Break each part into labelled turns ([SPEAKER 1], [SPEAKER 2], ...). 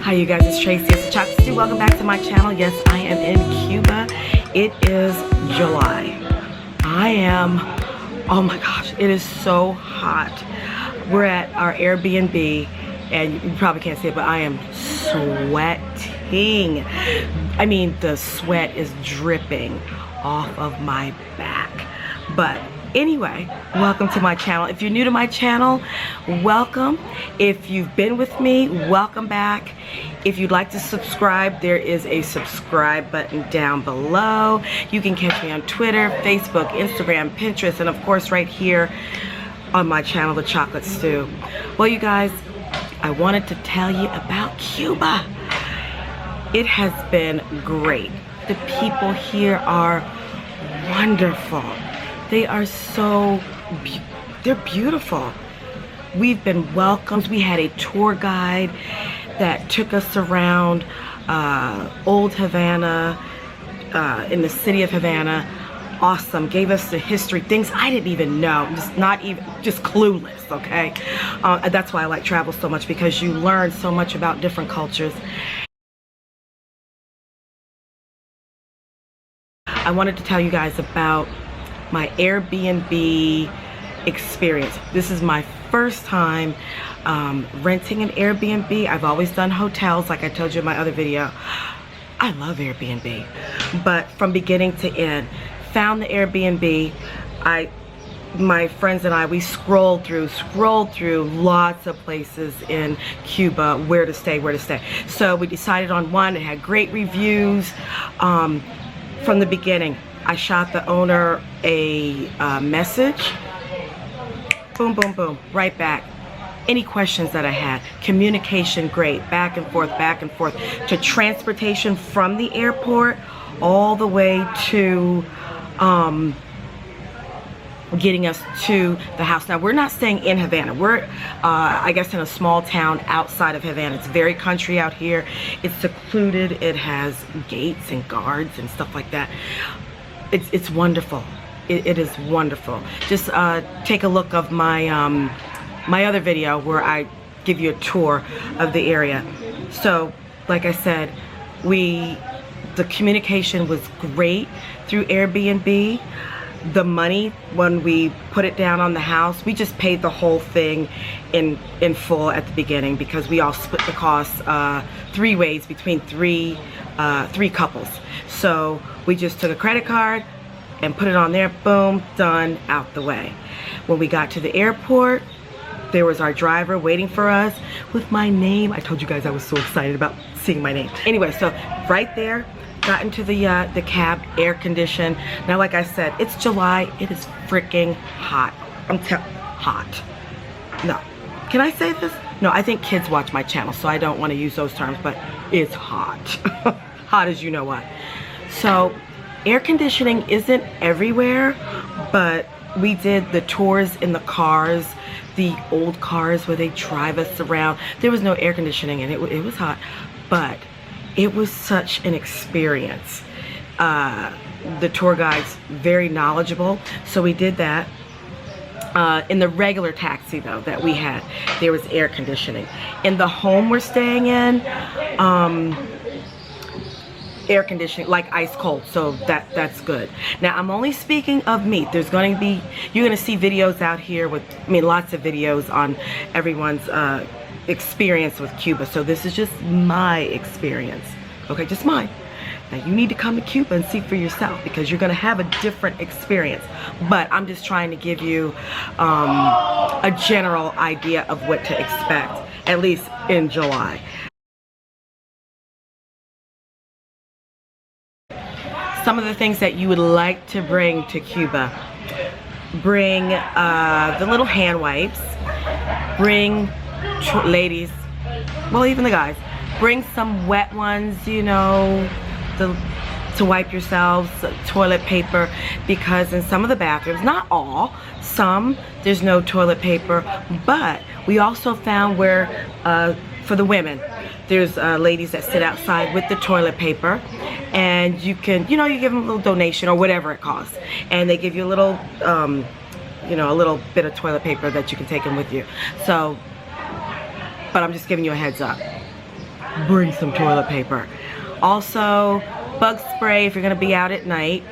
[SPEAKER 1] Hi you guys, it's Tracy, it's Chocolate Stew. Welcome back to my channel. Yes, I am in Cuba. It is July. Oh my gosh, it is so hot. We're at our Airbnb and you probably can't see it, but I am sweating. I mean, the sweat is dripping off of my back. But anyway, welcome to my channel. If you're new to my channel, welcome. If you've been with me, welcome back. If you'd like to subscribe, there is a subscribe button down below. You can catch me on Twitter, Facebook, Instagram, Pinterest, and of course right here on my channel, The Chocolate Stew. Well, you guys, I wanted to tell you about Cuba. It has been great. The people here are wonderful. They are they're beautiful. We've been welcomed. We had a tour guide that took us around old Havana, in the city of Havana. Awesome. Gave us the history, things I didn't even know, just clueless, okay? That's why I like travel so much, because you learn so much about different cultures. I wanted to tell you guys about my Airbnb experience. This is my first time renting an Airbnb. I've always done hotels, like I told you in my other video. I love Airbnb, but from beginning to end, found the Airbnb. My friends and I, we scrolled through lots of places in Cuba, where to stay. So we decided on one. It had great reviews. From the beginning, I shot the owner a message. Boom, boom, boom, right back. Any questions that I had, communication great, back and forth, to transportation from the airport all the way to getting us to the house. Now, we're not staying in Havana. We're, I guess, in a small town outside of Havana. It's very country out here. It's secluded. It has gates and guards and stuff like that. It's wonderful. It is wonderful. Just take a look of my my other video where I give you a tour of the area. So, like I said, the communication was great through Airbnb. The money, when we put it down on the house, we just paid the whole thing in full at the beginning, because we all split the costs 3 ways between three couples. So we just took a credit card and put it on there, boom, done, out the way. When we got to the airport, there was our driver waiting for us with my name. I told you guys I was so excited about seeing my name. Anyway, so right there, got into the cab, air conditioned. Now, like I said, it's July. It is freaking hot. Hot. No. Can I say this? No, I think kids watch my channel, so I don't want to use those terms, but it's hot. Hot as you know what. So, air conditioning isn't everywhere, but we did the tours in the cars, the old cars where they drive us around. There was no air conditioning and it was hot, but it was such an experience. The tour guide's very knowledgeable, so we did that. In the regular taxi though that we had, there was air conditioning. In the home we're staying in, air conditioning, like ice cold, so that's good. Now, I'm only speaking of me. There's going to be, you're going to see videos out here with, lots of videos on everyone's experience with Cuba. So this is just my experience, okay, just mine. Now, you need to come to Cuba and see for yourself, because you're going to have a different experience. But I'm just trying to give you a general idea of what to expect, at least in July. Some of the things that you would like to bring to Cuba: bring the little hand wipes, bring, ladies, well, even the guys, bring some wet ones, you know, to wipe yourselves, toilet paper, because in some of the bathrooms, not all, some, there's no toilet paper. But we also found where, for the women, there's ladies that sit outside with the toilet paper, and you can, you know, you give them a little donation or whatever it costs, and they give you a little, you know, a little bit of toilet paper that you can take in with you. So, but I'm just giving you a heads up. bring some toilet paper. Also, bug spray if you're gonna be out at night.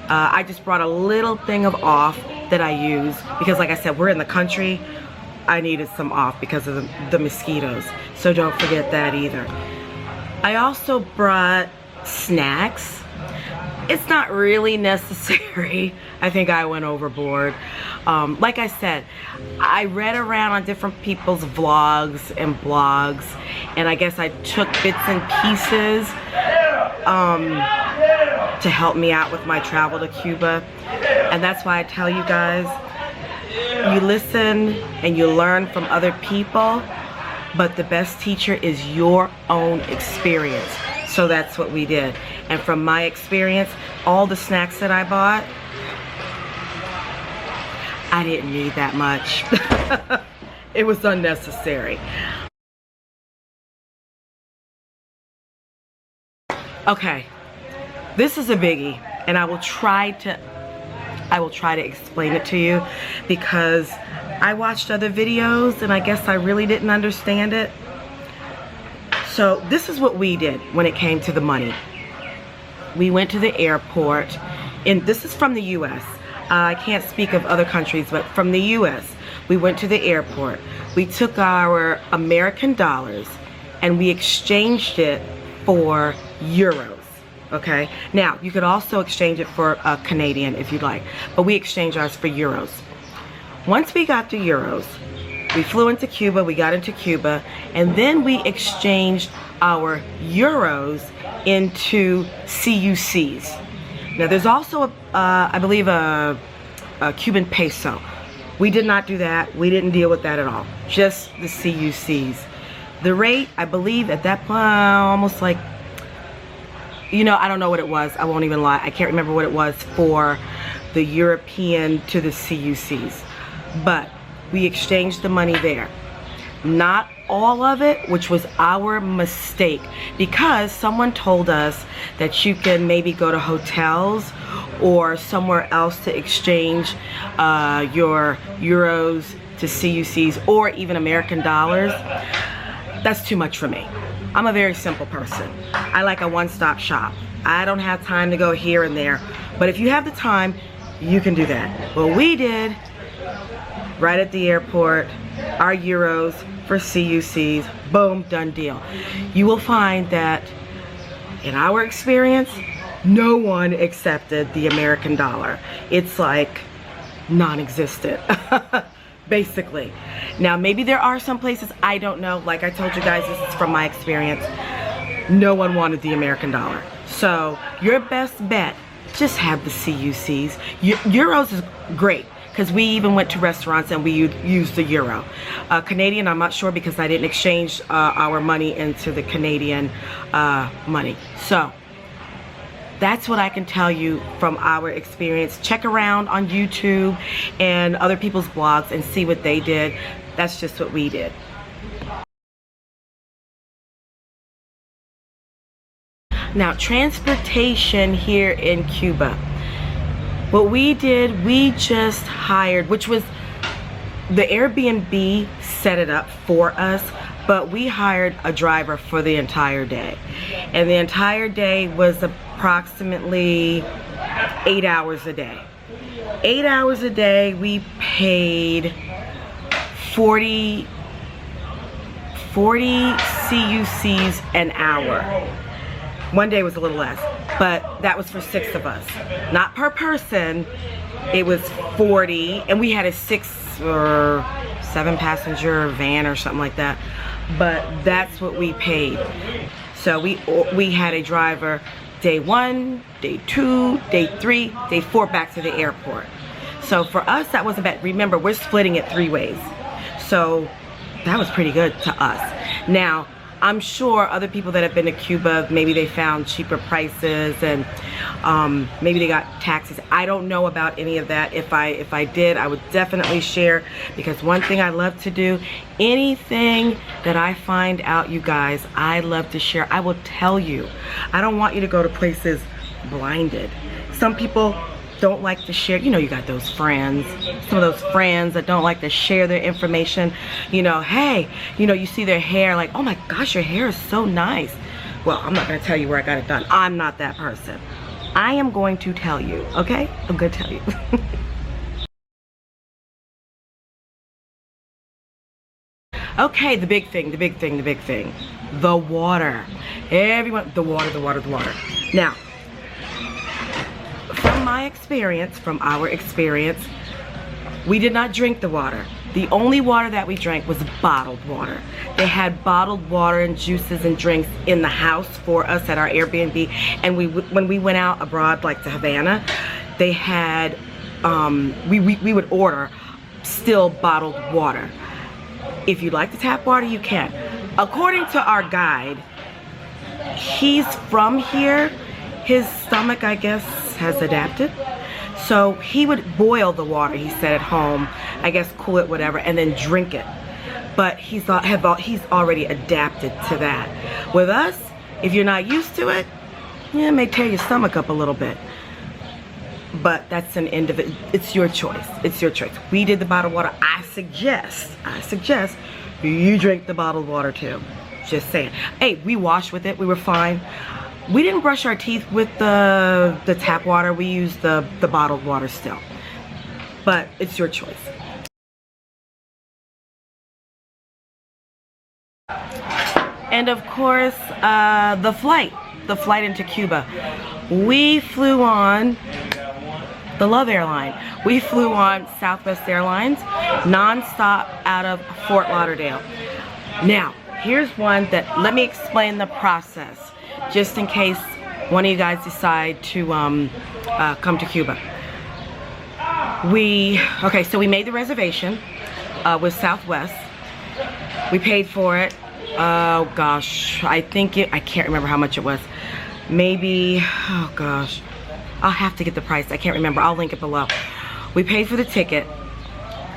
[SPEAKER 1] I just brought a little thing of off that I use because, like I said, we're in the country. I needed some off because of the mosquitoes, so don't forget that either. I also brought snacks. It's not really necessary. I think I went overboard. Like I said, I read around on different people's vlogs and blogs, and I guess I took bits and pieces to help me out with my travel to Cuba. And that's why I tell you guys, you listen and you learn from other people, but the best teacher is your own experience. So that's what we did. And from my experience, all the snacks that I bought, I didn't need that much. It was unnecessary. Okay, this is a biggie, and I will try to explain it to you because I watched other videos and I guess I really didn't understand it. So this is what we did when it came to the money. We went to the airport, and this is from the US. I can't speak of other countries, but from the US, we went to the airport. We took our American dollars and we exchanged it for euros. Okay, now you could also exchange it for Canadian if you'd like, but we exchanged ours for euros. Once we got the euros, we flew into Cuba, we got into Cuba, and then we exchanged our euros into CUCs. Now there's also, I believe, a Cuban peso. We did not do that. We didn't deal with that at all. Just the CUCs. The rate, I believe, at that point, almost like, you know, I don't know what it was. I won't even lie. I can't remember what it was for the European to the CUCs. But we exchanged the money there. Not all of it, which was our mistake, because someone told us that you can maybe go to hotels or somewhere else to exchange your euros to CUCs or even American dollars. That's too much for me. I'm a very simple person. I like a one-stop shop. I don't have time to go here and there, but if you have the time, you can do that. Well, we did. Right at the airport, our euros for CUCs, boom, done deal. You will find that in our experience, no one accepted the American dollar. It's like non-existent, basically. Now, maybe there are some places, I don't know. Like I told you guys, this is from my experience. No one wanted the American dollar. So your best bet, just have the CUCs. Euros is great, because we even went to restaurants and we used the euro. Canadian, I'm not sure because I didn't exchange our money into the Canadian money. So that's what I can tell you from our experience. Check around on YouTube and other people's blogs and see what they did. That's just what we did. Now, transportation here in Cuba. What we did, we just hired, which was, the Airbnb set it up for us, but we hired a driver for the entire day. And the entire day was approximately 8 hours a day. 8 hours a day, we paid 40 CUCs an hour. One day was a little less, but that was for 6 of us. Not per person, it was 40, and we had a 6 or 7 passenger van or something like that. But that's what we paid. So we had a driver day 1, day 2, day 3, day 4 back to the airport. So for us, that wasn't bad. Remember, we're splitting it 3 ways. So that was pretty good to us. Now, I'm sure other people that have been to Cuba, maybe they found cheaper prices and maybe they got taxis. I don't know about any of that. If I did, I would definitely share, because one thing I love to do, anything that I find out, you guys, I love to share. I will tell you. I don't want you to go to places blinded. Some people don't like to share, you know, you got those friends, some of those friends that don't like to share their information. You know, hey, you know, you see their hair like, oh my gosh, your hair is so nice. Well, I'm not going to tell you where I got it done. I'm not that person. I am going to tell you, okay? I'm going to tell you. Okay, the big thing. The water. Everyone, the water. Now, from my experience, from our experience, we did not drink the water. The only water that we drank was bottled water. They had bottled water and juices and drinks in the house for us at our Airbnb. And when we went out abroad, like to Havana, they had, we would order still bottled water. If you like the tap water, you can. According to our guide, he's from here. His stomach, I guess, has adapted. So he would boil the water, he said, at home, I guess cool it, whatever, and then drink it. But he's already adapted to that. With us, if you're not used to it, yeah, it may tear your stomach up a little bit. But that's an individual, it's your choice. It's your choice. We did the bottled water. I suggest you drink the bottled water too. Just saying. Hey, we washed with it, we were fine. We didn't brush our teeth with the tap water. We used the bottled water still. But it's your choice. And of course, the flight into Cuba. We flew on the Love Airline. We flew on Southwest Airlines, non-stop out of Fort Lauderdale. Now, here's one that, let me explain the process, just in case one of you guys decide to come to Cuba. Okay, so we made the reservation with Southwest. We paid for it. Oh gosh, I can't remember how much it was. Maybe, oh gosh, I'll have to get the price. I can't remember. I'll link it below. We paid for the ticket.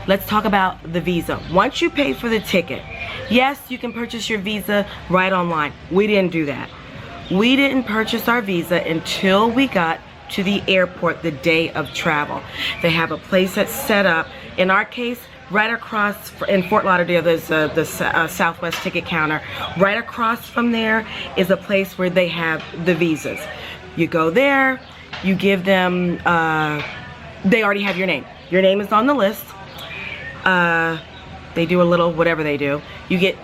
[SPEAKER 1] Let's talk about the visa. Once you pay for the ticket, yes, you can purchase your visa right online. We didn't do that. We didn't purchase our visa until we got to the airport the day of travel. They have a place that's set up. In our case, right across in Fort Lauderdale, there's the Southwest ticket counter. Right across from there is a place where they have the visas. You go there, you give them, they already have your name. Your name is on the list. They do a little, whatever they do. You get,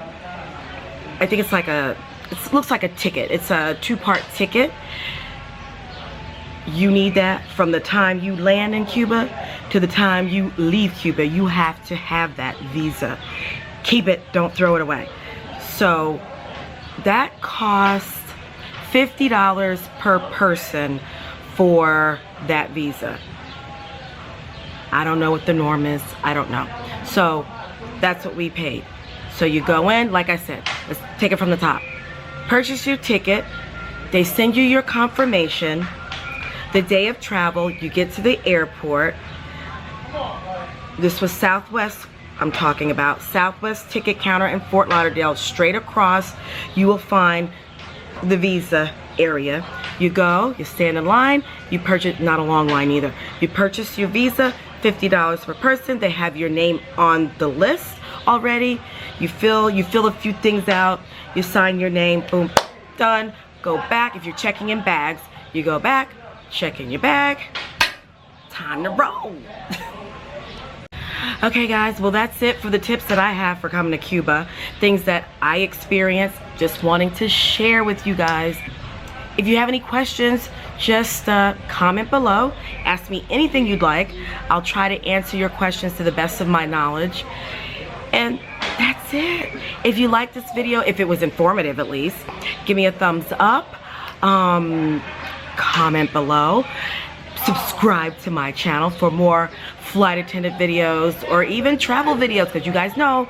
[SPEAKER 1] I think it's like it looks like a ticket. It's a 2-part ticket. You need that from the time you land in Cuba to the time you leave Cuba. You have to have that visa. Keep it, don't throw it away. So that costs $50 per person for that visa. I don't know what the norm is. I don't know. So that's what we paid. So you go in, like I said, let's take it from the top. Purchase your ticket. They send you your confirmation. The day of travel, you get to the airport. This was Southwest I'm talking about. Southwest ticket counter in Fort Lauderdale. Straight across, you will find the visa area. You go, you stand in line, you purchase, not a long line either. You purchase your visa, $50 per person. They have your name on the list already. You fill a few things out, you sign your name, boom, done. Go back. If you're checking in bags, you go back, check in your bag, time to roll. Okay guys, well that's it for the tips that I have for coming to Cuba. Things that I experienced, just wanting to share with you guys. If you have any questions, just comment below. Ask me anything you'd like. I'll try to answer your questions to the best of my knowledge. And that's it. If you liked this video, if it was informative at least, give me a thumbs up. Comment below. Subscribe to my channel for more flight attendant videos or even travel videos, because you guys know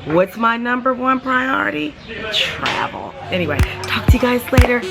[SPEAKER 1] what's my #1 priority? Travel. Anyway, talk to you guys later.